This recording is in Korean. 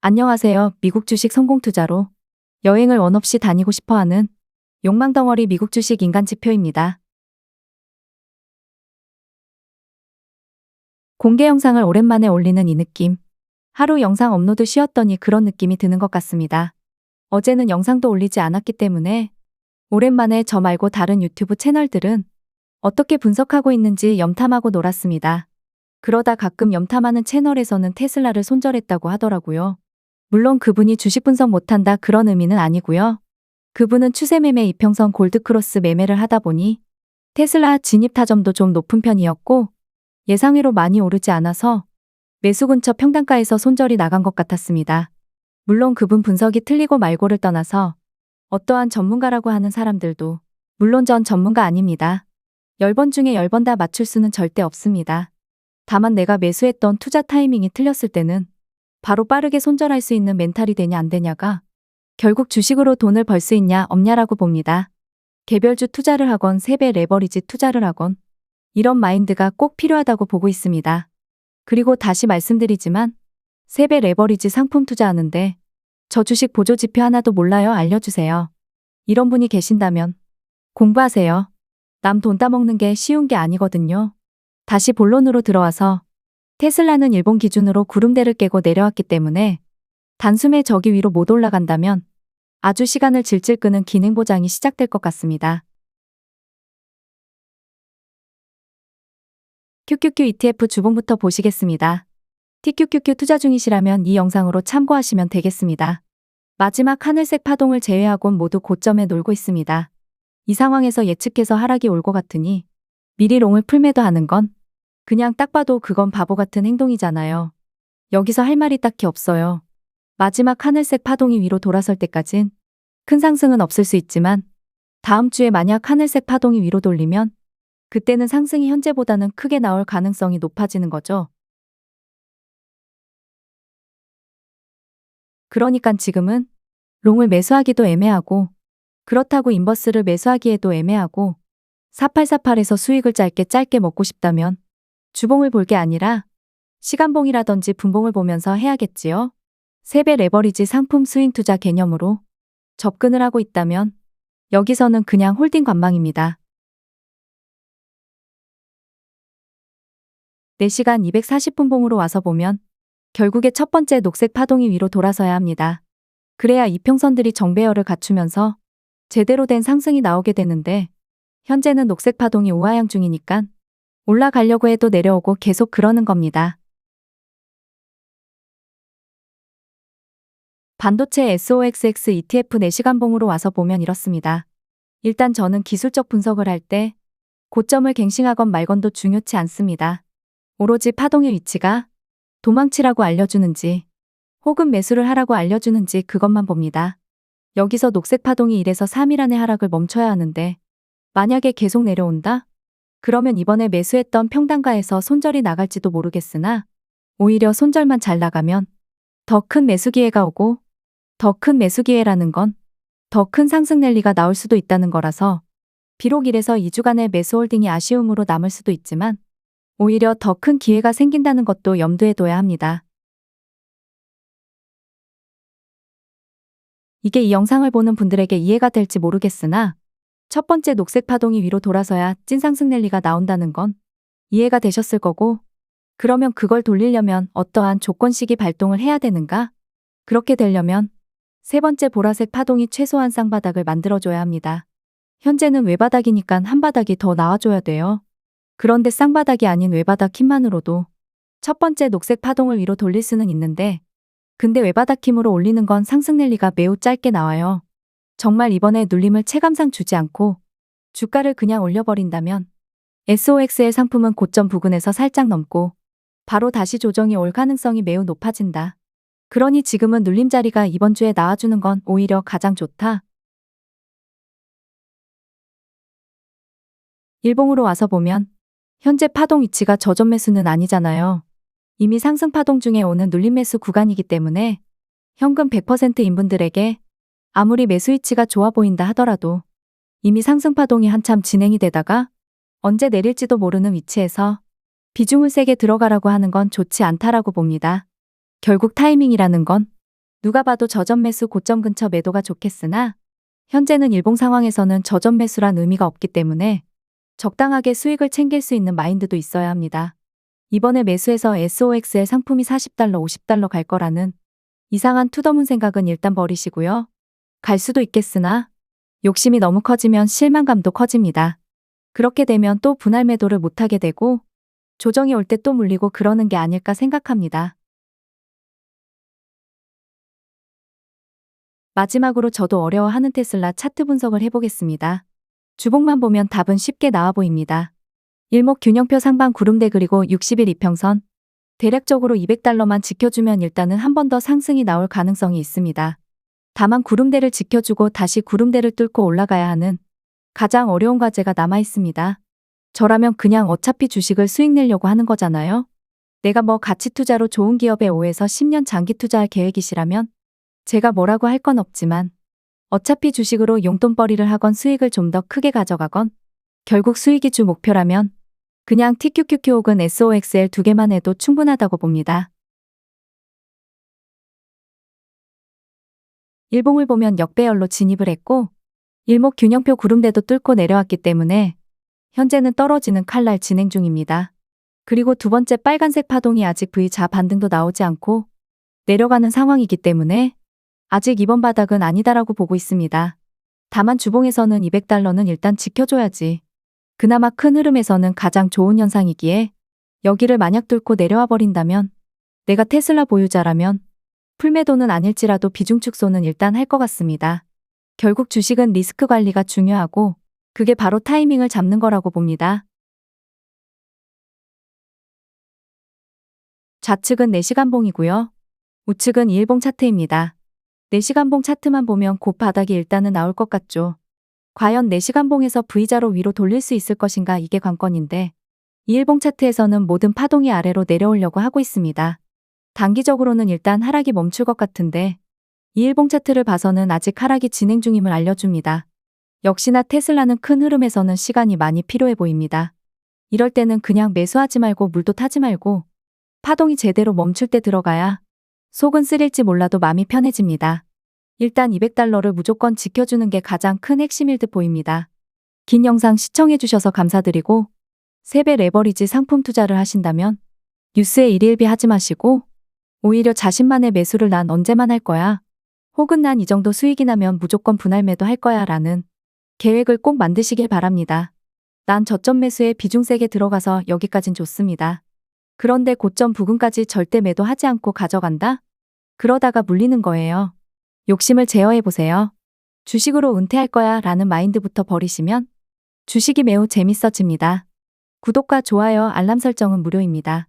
안녕하세요. 미국 주식 성공 투자로 여행을 원 없이 다니고 싶어 하는 욕망덩어리 미국 주식 인간 지표입니다. 공개 영상을 오랜만에 올리는 이 느낌. 하루 영상 업로드 쉬었더니 그런 느낌이 드는 것 같습니다. 어제는 영상도 올리지 않았기 때문에 오랜만에 저 말고 다른 유튜브 채널들은 어떻게 분석하고 있는지 염탐하고 놀았습니다. 그러다 가끔 염탐하는 채널에서는 테슬라를 손절했다고 하더라고요. 물론 그분이 주식 분석 못한다 그런 의미는 아니고요. 그분은 추세 매매 이평선 골드크로스 매매를 하다 보니 테슬라 진입 타점도 좀 높은 편이었고 예상외로 많이 오르지 않아서 매수 근처 평단가에서 손절이 나간 것 같았습니다. 물론 그분 분석이 틀리고 말고를 떠나서 어떠한 전문가라고 하는 사람들도 물론 전 전문가 아닙니다. 10번 중에 10번 다 맞출 수는 절대 없습니다. 다만 내가 매수했던 투자 타이밍이 틀렸을 때는 바로 빠르게 손절할 수 있는 멘탈이 되냐 안 되냐가 결국 주식으로 돈을 벌 수 있냐 없냐라고 봅니다. 개별주 투자를 하건 세배 레버리지 투자를 하건 이런 마인드가 꼭 필요하다고 보고 있습니다. 그리고 다시 말씀드리지만 세배 레버리지 상품 투자하는데 저 주식 보조 지표 하나도 몰라요 알려주세요. 이런 분이 계신다면 공부하세요. 남 돈 따먹는 게 쉬운 게 아니거든요. 다시 본론으로 들어와서 테슬라는 일본 기준으로 구름대를 깨고 내려왔기 때문에 단숨에 저기 위로 못 올라간다면 아주 시간을 질질 끄는 기능 보장이 시작될 것 같습니다. QQQ ETF 주봉부터 보시겠습니다. TQQQ 투자 중이시라면 이 영상으로 참고하시면 되겠습니다. 마지막 하늘색 파동을 제외하곤 모두 고점에 놀고 있습니다. 이 상황에서 예측해서 하락이 올 것 같으니 미리 롱을 풀매도하는 건 그냥 딱 봐도 그건 바보 같은 행동이잖아요. 여기서 할 말이 딱히 없어요. 마지막 하늘색 파동이 위로 돌아설 때까진 큰 상승은 없을 수 있지만 다음 주에 만약 하늘색 파동이 위로 돌리면 그때는 상승이 현재보다는 크게 나올 가능성이 높아지는 거죠. 그러니까 지금은 롱을 매수하기도 애매하고 그렇다고 인버스를 매수하기에도 애매하고 4848에서 수익을 짧게 먹고 싶다면 주봉을 볼 게 아니라 시간봉이라든지 분봉을 보면서 해야겠지요. 세배 레버리지 상품 스윙 투자 개념으로 접근을 하고 있다면 여기서는 그냥 홀딩 관망입니다. 4시간 240분봉으로 와서 보면 결국에 첫 번째 녹색 파동이 위로 돌아서야 합니다. 그래야 이평선들이 정배열을 갖추면서 제대로 된 상승이 나오게 되는데 현재는 녹색 파동이 우하향 중이니까 올라가려고 해도 내려오고 계속 그러는 겁니다. 반도체 SOXX ETF 4시간봉으로 와서 보면 이렇습니다. 일단 저는 기술적 분석을 할 때 고점을 갱신하건 말건도 중요치 않습니다. 오로지 파동의 위치가 도망치라고 알려주는지 혹은 매수를 하라고 알려주는지 그것만 봅니다. 여기서 녹색 파동이 1에서 3일 안에 하락을 멈춰야 하는데 만약에 계속 내려온다? 그러면 이번에 매수했던 평단가에서 손절이 나갈지도 모르겠으나 오히려 손절만 잘 나가면 더 큰 매수 기회가 오고 더 큰 매수 기회라는 건 더 큰 상승 랠리가 나올 수도 있다는 거라서 비록 1에서 2주간의 매수 홀딩이 아쉬움으로 남을 수도 있지만 오히려 더 큰 기회가 생긴다는 것도 염두에 둬야 합니다. 이게 이 영상을 보는 분들에게 이해가 될지 모르겠으나 첫 번째 녹색 파동이 위로 돌아서야 찐 상승 랠리가 나온다는 건 이해가 되셨을 거고 그러면 그걸 돌리려면 어떠한 조건식이 발동을 해야 되는가? 그렇게 되려면 세 번째 보라색 파동이 최소한 쌍바닥을 만들어줘야 합니다. 현재는 외바닥이니까 한 바닥이 더 나와줘야 돼요. 그런데 쌍바닥이 아닌 외바닥 힘만으로도 첫 번째 녹색 파동을 위로 돌릴 수는 있는데 근데 외바닥 힘으로 올리는 건 상승 랠리가 매우 짧게 나와요. 정말 이번에 눌림을 체감상 주지 않고 주가를 그냥 올려버린다면 SOX의 상품은 고점 부근에서 살짝 넘고 바로 다시 조정이 올 가능성이 매우 높아진다. 그러니 지금은 눌림 자리가 이번 주에 나와주는 건 오히려 가장 좋다. 일봉으로 와서 보면 현재 파동 위치가 저점 매수는 아니잖아요. 이미 상승 파동 중에 오는 눌림 매수 구간이기 때문에 현금 100%인 분들에게 아무리 매수 위치가 좋아 보인다 하더라도 이미 상승 파동이 한참 진행이 되다가 언제 내릴지도 모르는 위치에서 비중을 세게 들어가라고 하는 건 좋지 않다라고 봅니다. 결국 타이밍이라는 건 누가 봐도 저점 매수 고점 근처 매도가 좋겠으나 현재는 일봉 상황에서는 저점 매수란 의미가 없기 때문에 적당하게 수익을 챙길 수 있는 마인드도 있어야 합니다. 이번에 매수해서 SOXL 상품이 40달러, 50달러 갈 거라는 이상한 투더문 생각은 일단 버리시고요. 갈 수도 있겠으나 욕심이 너무 커지면 실망감도 커집니다. 그렇게 되면 또 분할 매도를 못하게 되고 조정이 올 때 또 물리고 그러는 게 아닐까 생각합니다. 마지막으로 저도 어려워하는 테슬라 차트 분석을 해보겠습니다. 주봉만 보면 답은 쉽게 나와 보입니다. 일목균형표 상방 구름대 그리고 60일 이평선. 대략적으로 200달러만 지켜주면 일단은 한 번 더 상승이 나올 가능성이 있습니다. 다만 구름대를 지켜주고 다시 구름대를 뚫고 올라가야 하는 가장 어려운 과제가 남아 있습니다. 저라면 그냥 어차피 주식을 수익 내려고 하는 거잖아요. 내가 뭐 가치 투자로 좋은 기업에 5에서 10년 장기 투자할 계획이시라면 제가 뭐라고 할 건 없지만 어차피 주식으로 용돈벌이를 하건 수익을 좀 더 크게 가져가건 결국 수익이 주 목표라면 그냥 TQQQ 혹은 SOXL 두 개만 해도 충분하다고 봅니다. 일봉을 보면 역배열로 진입을 했고 일목균형표 구름대도 뚫고 내려왔기 때문에 현재는 떨어지는 칼날 진행 중입니다. 그리고 두 번째 빨간색 파동이 아직 V자 반등도 나오지 않고 내려가는 상황이기 때문에 아직 이번 바닥은 아니다라고 보고 있습니다. 다만 주봉에서는 200달러는 일단 지켜줘야지. 그나마 큰 흐름에서는 가장 좋은 현상이기에 여기를 만약 뚫고 내려와 버린다면 내가 테슬라 보유자라면 풀매도는 아닐지라도 비중 축소는 일단 할 것 같습니다. 결국 주식은 리스크 관리가 중요하고 그게 바로 타이밍을 잡는 거라고 봅니다. 좌측은 4시간봉이고요. 우측은 2일봉 차트입니다. 4시간봉 차트만 보면 곧 바닥이 일단은 나올 것 같죠. 과연 4시간봉에서 V자로 위로 돌릴 수 있을 것인가 이게 관건인데 2일봉 차트에서는 모든 파동이 아래로 내려오려고 하고 있습니다. 단기적으로는 일단 하락이 멈출 것 같은데 2일봉 차트를 봐서는 아직 하락이 진행 중임을 알려줍니다. 역시나 테슬라는 큰 흐름에서는 시간이 많이 필요해 보입니다. 이럴 때는 그냥 매수하지 말고 물도 타지 말고 파동이 제대로 멈출 때 들어가야 속은 쓰릴지 몰라도 마음이 편해집니다. 일단 200달러를 무조건 지켜주는 게 가장 큰 핵심일 듯 보입니다. 긴 영상 시청해주셔서 감사드리고 3배 레버리지 상품 투자를 하신다면 뉴스에 일일비 하지 마시고 오히려 자신만의 매수를 난 언제만 할 거야. 혹은 난 이 정도 수익이 나면 무조건 분할 매도 할 거야 라는 계획을 꼭 만드시길 바랍니다. 난 저점 매수에 비중 세게 들어가서 여기까진 좋습니다. 그런데 고점 부근까지 절대 매도하지 않고 가져간다? 그러다가 물리는 거예요. 욕심을 제어해보세요. 주식으로 은퇴할 거야 라는 마인드부터 버리시면 주식이 매우 재밌어집니다. 구독과 좋아요, 알람 설정은 무료입니다.